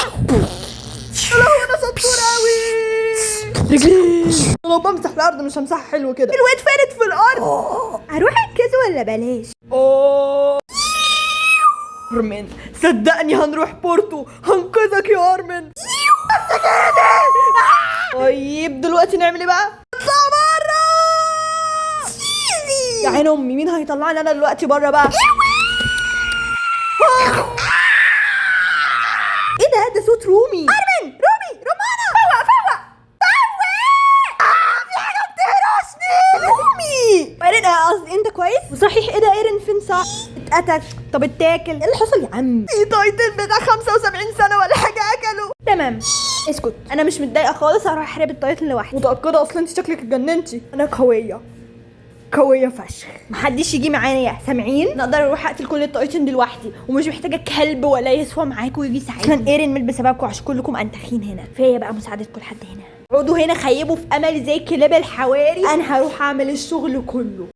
انا سطور قوي. رجلي لو بمسح الارض مش همسحها حلو كده. الواد فارد في الارض. اروح انقذه ولا بلاش؟ ارمن صدقني هنروح بورتو، هنقذك يا ارمن. طيب دلوقتي نعمل ايه بقى؟ اطلع بره يا عين امي. مين هيطلعني انا دلوقتي بره بقى؟ ايه ده صوت رومي. ارمن رومانا فوق في حاجه بتهرشني. رومي ايرين قصدي انت كويس؟ وصحيح ايه ده ايرين فين؟ صح اتقتل. طب اتاكل ايه اللي حصل يا عم؟ في تايتن بتاع 75 سنه ولا حاجه اكله. تمام اسكت، انا مش متضايقه خالص، هروح احارب التايتن لوحدي. متاكده؟ اصلا انت شكلك اتجننتي. انا قويه فشخ، محدش يجي معايا سامعين؟ نقدر اروح اقتل كل التايتن دي لوحدي ومش محتاجه كلب ولا يسوى معاكم ويجي يساعدني. اصلا ايرين مات بسببكم عشان كلكم انتخين هنا. فيا بقى مساعدتكم لحد هنا. اقعدوا هنا خيبوا في امل زي كلاب الحواري، انا هروح اعمل الشغل كله.